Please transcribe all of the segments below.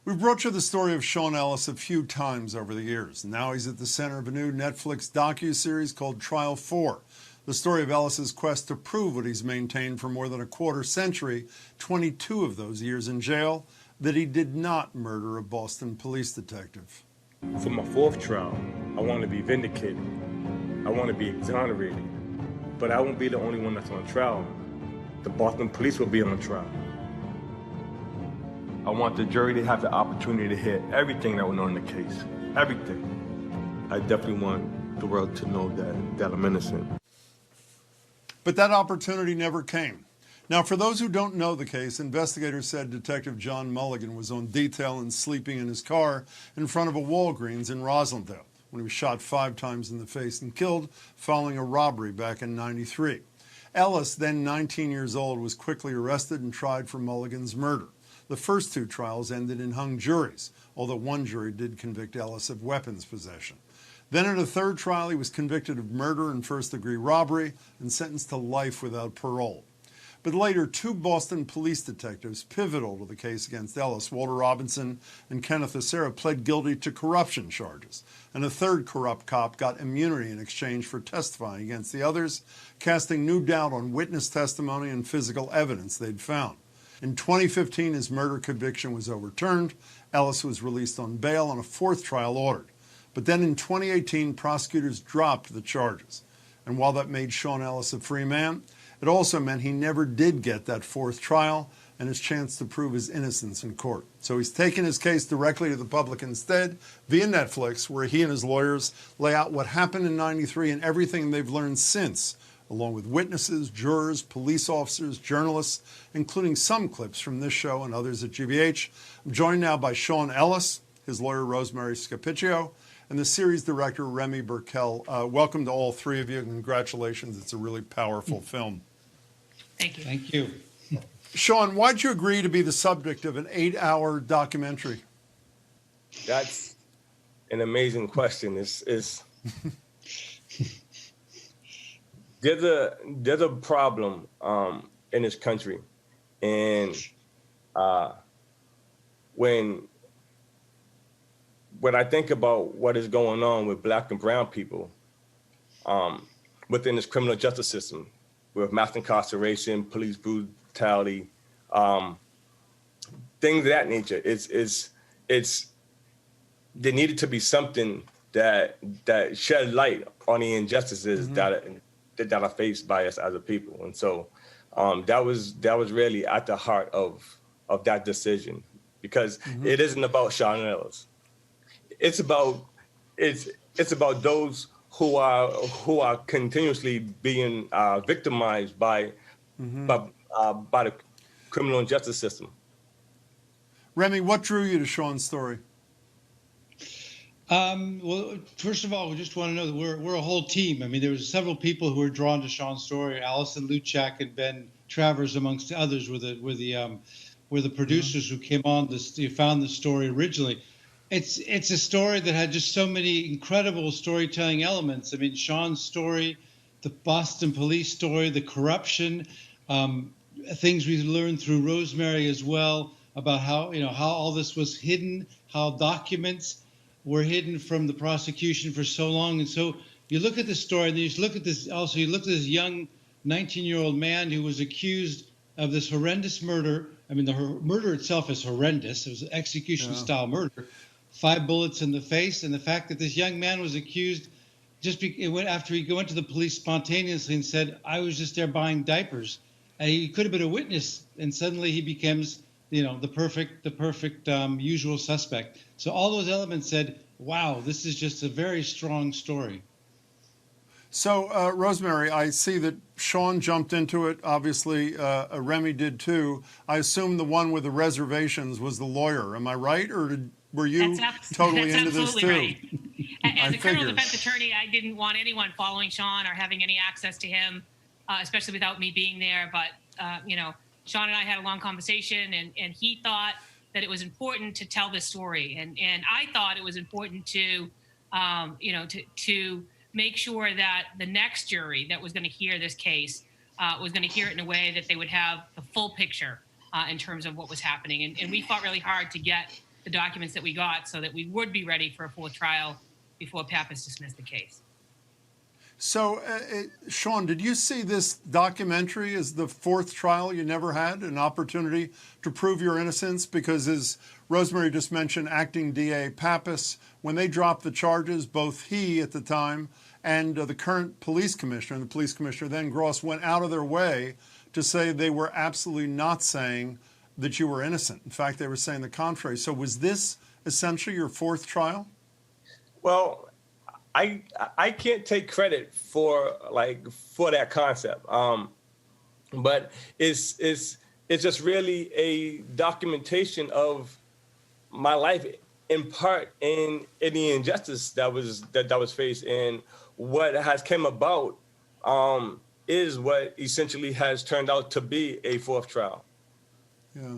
We've brought you the story of Sean Ellis a few times over the years. Now he's at the center of a new Netflix docu-series called Trial 4. The story of Ellis's quest to prove what he's maintained for more than a quarter century, 22 of those years in jail, that he did not murder a Boston police detective. For my fourth trial, I want to be vindicated. I want to be exonerated. But I won't be the only one that's on trial. The Boston police will be on trial. I want the jury to have the opportunity to hear everything that went on in the case. Everything. I definitely want the world to know that I'm innocent. But that opportunity never came. Now, for those who don't know the case, investigators said Detective John Mulligan was on detail and sleeping in his car in front of a Walgreens in Roslindale when he was shot 5 times in the face and killed following a robbery back in '93. Ellis, then 19 years old, was quickly arrested and tried for Mulligan's murder. The first 2 trials ended in hung juries, although one jury did convict Ellis of weapons possession. Then in a third trial, he was convicted of murder and first-degree robbery and sentenced to life without parole. But later, 2 Boston police detectives pivotal to the case against Ellis, Walter Robinson and Kenneth Acera, pled guilty to corruption charges. And a third corrupt cop got immunity in exchange for testifying against the others, casting new doubt on witness testimony and physical evidence they'd found. In 2015, his murder conviction was overturned. Ellis was released on bail and a 4th trial ordered. But then in 2018, prosecutors dropped the charges. And while that made Sean Ellis a free man, it also meant he never did get that 4th trial and his chance to prove his innocence in court. So he's taken his case directly to the public instead via Netflix, where he and his lawyers lay out what happened in '93 and everything they've learned since, along with witnesses, jurors, police officers, journalists, including some clips from this show and others at GBH. I'm joined now by Sean Ellis, his lawyer Rosemary Scapicchio, and the series director Remy Burkell. Welcome to all 3 of you, and congratulations. It's a really powerful film. Thank you. Thank you. Sean, why'd you agree to be the subject of an 8-hour documentary? That's an amazing question. There's a problem in this country, and when I think about what is going on with Black and brown people within this criminal justice system, with mass incarceration, police brutality, things of that nature, there needed to be something that shed light on the injustices that are faced by us as a people. And so that was really at the heart of that decision, because it isn't about Sean Ellis. It's about those who are continuously being victimized by the criminal justice system. Remy, what drew you to Sean's story? Well, first of all, we just want to know that we're a whole team. I mean, there was several people who were drawn to Sean's story. Allison Luchak and Ben Travers, amongst others, were the producers who came on this, who found the story originally. It's a story that had just so many incredible storytelling elements. I mean, Sean's story, the Boston police story, the corruption, things we learned through Rosemary as well about how all this was hidden, how documents were hidden from the prosecution for so long. And so you look at the story, and then you look at this also. You look at this young 19-year-old man who was accused of this horrendous murder. I mean, the murder itself is horrendous. It was an execution-style murder. 5 bullets in the face, and the fact that this young man was accused after he went to the police spontaneously and said, "I was just there buying diapers." He could have been a witness, and suddenly he becomes, the perfect usual suspect. So all those elements said, "Wow, this is just a very strong story." So, Rosemary, I see that Sean jumped into it. Obviously, Remy did too. I assume the one with the reservations was the lawyer. Am I right, or were you totally into this too? Right. As a criminal defense attorney, I didn't want anyone following Sean or having any access to him, especially without me being there. But Sean and I had a long conversation, and he thought that it was important to tell this story, and I thought it was important to make sure that the next jury that was going to hear this case was going to hear it in a way that they would have the full picture in terms of what was happening. And we fought really hard to get the documents that we got so that we would be ready for a full trial before Pappas dismissed the case. So, Sean, did you see this documentary as the fourth trial you never had an opportunity to prove your innocence? Because as Rosemary just mentioned, acting DA Pappas, when they dropped the charges, both he at the time and the current police commissioner, and the police commissioner then, Gross, went out of their way to say they were absolutely not saying that you were innocent. In fact, they were saying the contrary. So was this essentially your fourth trial? Well, I can't take credit for that concept, but it's just really a documentation of my life, in part in the injustice that was faced, and what has come about is what essentially has turned out to be a fourth trial. Yeah.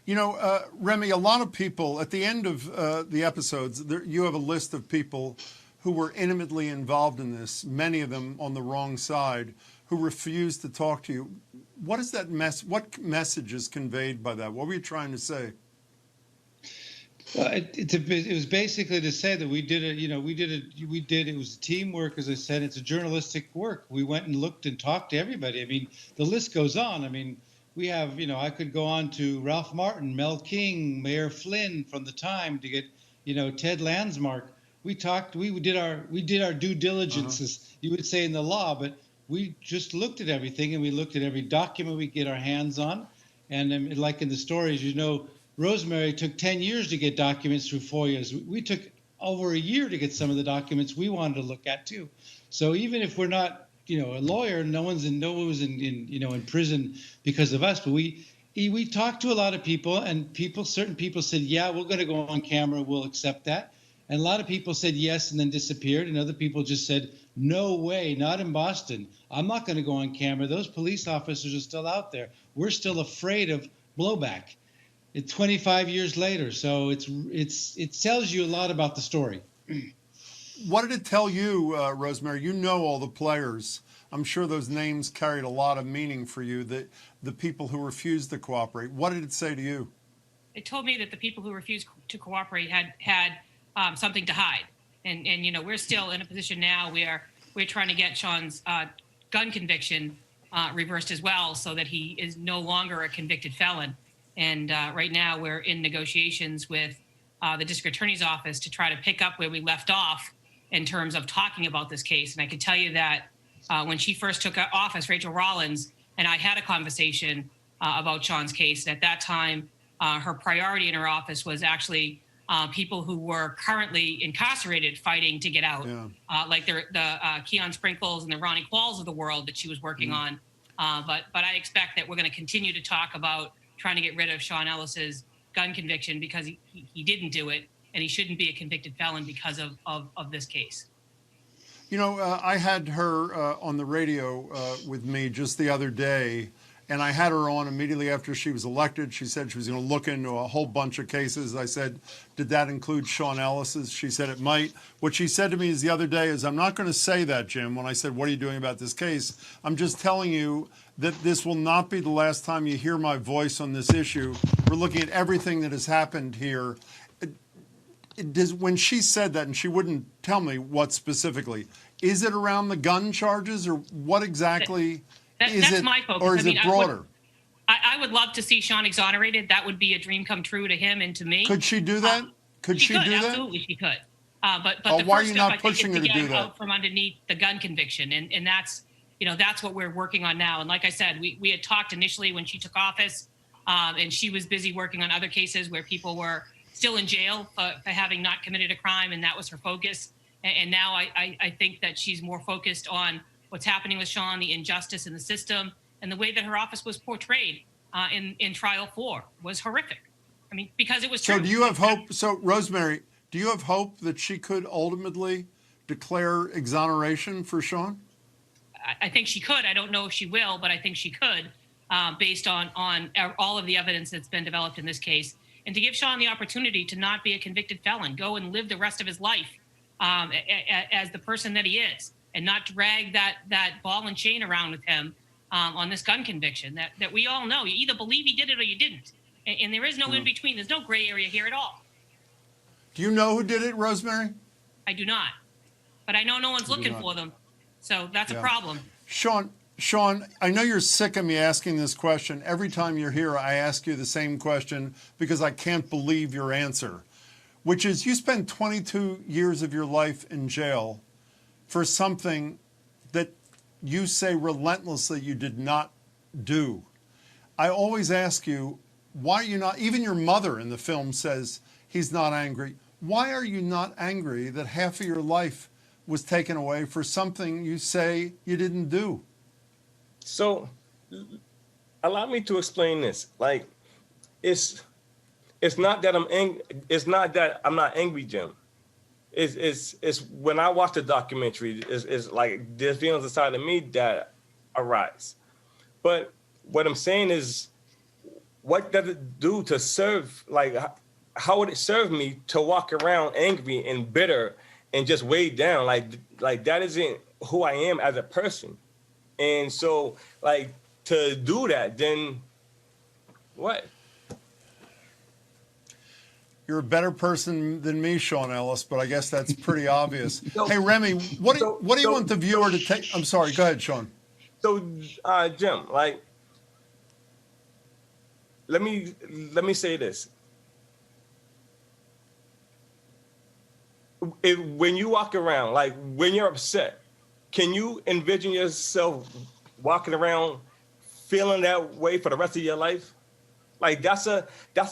You know, Remy, a lot of people at the end of the episodes, you have a list of people who were intimately involved in this, many of them on the wrong side, who refused to talk to you. What is that what message is conveyed by that? What were you trying to say? Well, it was basically to say that it was teamwork, as I said. It's a journalistic work. We went and looked and talked to everybody. I mean, the list goes on. I mean, we have, I could go on to Ralph Martin, Mel King, Mayor Flynn from the time to get, Ted Landsmark. We talked, we did our due diligence, as you would say in the law, but we just looked at everything, and we looked at every document we get our hands on. And like in the stories, Rosemary took 10 years to get documents through FOIAs. We took over a year to get some of the documents we wanted to look at too. So even if we're not, a lawyer, no one was in prison because of us, but we talked to a lot of people, and certain people said, yeah, we're going to go on camera, we'll accept that. And a lot of people said yes and then disappeared, and other people just said, no way, not in Boston. I'm not going to go on camera. Those police officers are still out there. We're still afraid of blowback. It's 25 years later, so it tells you a lot about the story. What did it tell you, Rosemary? You know all the players. I'm sure those names carried a lot of meaning for you, the people who refused to cooperate. What did it say to you? It told me that the people who refused to cooperate had something to hide. And we're still in a position now where we're trying to get Sean's gun conviction reversed as well, so that he is no longer a convicted felon. And right now we're in negotiations with the district attorney's office to try to pick up where we left off in terms of talking about this case. And I can tell you that when she first took office, Rachel Rollins and I had a conversation about Sean's case. And at that time, her priority in her office was actually people who were currently incarcerated fighting to get out, like the Keon Sprinkles and the Ronnie Qualls of the world that she was working on. But I expect that we're going to continue to talk about trying to get rid of Sean Ellis's gun conviction, because he didn't do it, and he shouldn't be a convicted felon because of this case. I had her on the radio with me just the other day, and I had her on immediately after she was elected. She said she was going to look into a whole bunch of cases. I said, did that include Sean Ellis's? She said it might. What she said to me the other day is, I'm not going to say that, Jim. When I said, what are you doing about this case? I'm just telling you that this will not be the last time you hear my voice on this issue. We're looking at everything that has happened here. When she said that, and she wouldn't tell me what specifically, is it around the gun charges, or what exactly is that's it, my focus. or is it broader? I would love to see Sean exonerated. That would be a dream come true to him and to me. Could she do that? Could she do that? Absolutely, she could. But the why are first you step, not I think, pushing is her to to get do that? out from underneath the gun conviction, and that's that's what we're working on now. And like I said, we had talked initially when she took office, and she was busy working on other cases where people were still in jail for having not committed a crime, and that was her focus. And now I think that she's more focused on what's happening with Sean, the injustice in the system, and the way that her office was portrayed in Trial 4 was horrific. I mean, because it was true. So do you have hope? So, Rosemary, do you have hope that she could ultimately declare exoneration for Sean? I think she could. I don't know if she will, but I think she could, based on all of the evidence that's been developed in this case. And to give Sean the opportunity to not be a convicted felon, go and live the rest of his life as the person that he is, and not drag that ball and chain around with him on this gun conviction that we all know. You either believe he did it or you didn't. And there is no in between. There's no gray area here at all. Do you know who did it, Rosemary? I do not, but I know no one's looking for them, so that's a problem. Sean, I know you're sick of me asking this question. Every time you're here, I ask you the same question because I can't believe your answer, which is you spent 22 years of your life in jail for something that you say relentlessly you did not do. I always ask you, why are you not, even your mother in the film says he's not angry. Why are you not angry that half of your life was taken away for something you say you didn't do? So, allow me to explain this. Like, it's not that I'm angry. It's not that I'm not angry, Jim. It's when I watch the documentary, it's like there's feelings inside of me that arise. But what I'm saying is, what does it do to serve? Like, how would it serve me to walk around angry and bitter and just weighed down? Like that isn't who I am as a person. And so, like, to do that, then what? You're a better person than me, Sean Ellis, but I guess that's pretty obvious. Hey, Remy, what do you want the viewer to take? I'm sorry, go ahead, Sean. So, Jim, like, let me say this. When you walk around, like when you're upset, can you envision yourself walking around feeling that way for the rest of your life? Like that's a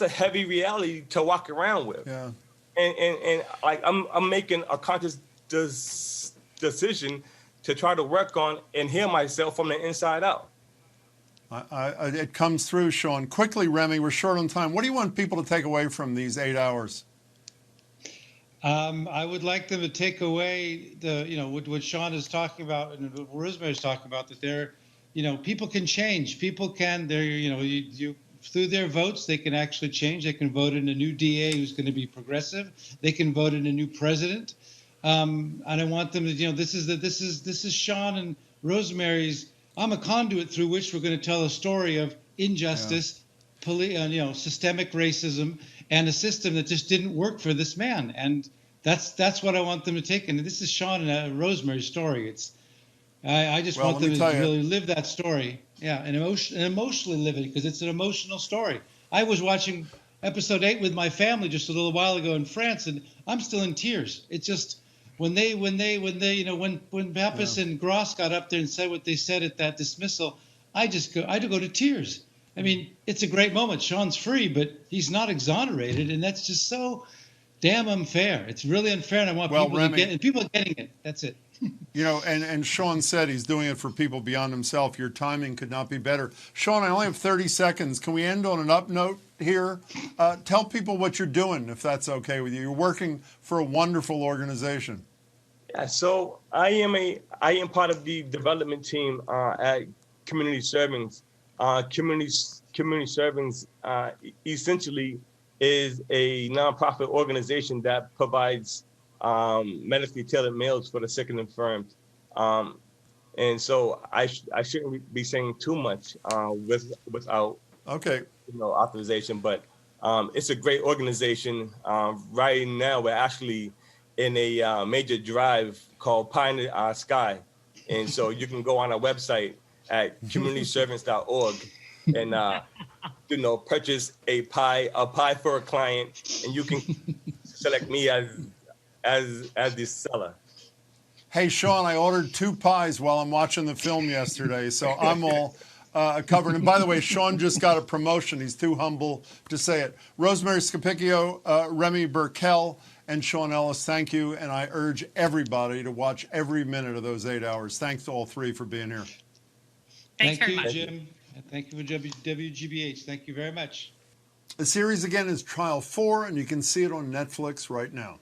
heavy reality to walk around with. Yeah. And like I'm making a conscious decision to try to work on and heal myself from the inside out. It comes through, Sean. Quickly, Remy, we're short on time. What do you want people to take away from these 8 hours? I would like them to take away what Sean is talking about and what Rosemary is talking about, that people can change. People can, through their votes, they can actually change. They can vote in a new DA who's going to be progressive. They can vote in a new president. And I want them to, this is Sean and Rosemary's. I'm a conduit through which we're going to tell a story of injustice, systemic racism, and a system that just didn't work for this man. And that's what I want them to take. And this is Sean and Rosemary's story. I just want them to really live that story. Yeah, and emotionally live it, because it's an emotional story. I was watching episode 8 with my family just a little while ago in France, and I'm still in tears. It's just when Pappas and Gross got up there and said what they said at that dismissal, I had to go to tears. I mean, it's a great moment. Sean's free, but he's not exonerated, and that's just so damn unfair. It's really unfair, and I want people to get it. And people are getting it. That's it. And Sean said he's doing it for people beyond himself. Your timing could not be better. Sean, I only have 30 seconds. Can we end on an up note here? Tell people what you're doing, if that's okay with you. You're working for a wonderful organization. Yeah, so I am part of the development team at Community Servings. Community Servings essentially is a nonprofit organization that provides medically tailored meals for the sick and infirmed. And so I shouldn't be saying too much without authorization, but it's a great organization. Right now, we're actually in a major drive called Pie in the Sky. And so you can go on our website at communityservants.org and purchase a pie for a client, and you can select me as the seller. Hey, Sean, I ordered 2 pies while I'm watching the film yesterday, so I'm all covered. And by the way, Sean just got a promotion. He's too humble to say it. Rosemary Scapicchio, Remy Burkell, and Sean Ellis, thank you. And I urge everybody to watch every minute of those 8 hours. Thanks to all 3 for being here. Thanks very much. Thank you, Jim. And thank you for WGBH. Thank you very much. The series again is Trial 4, and you can see it on Netflix right now.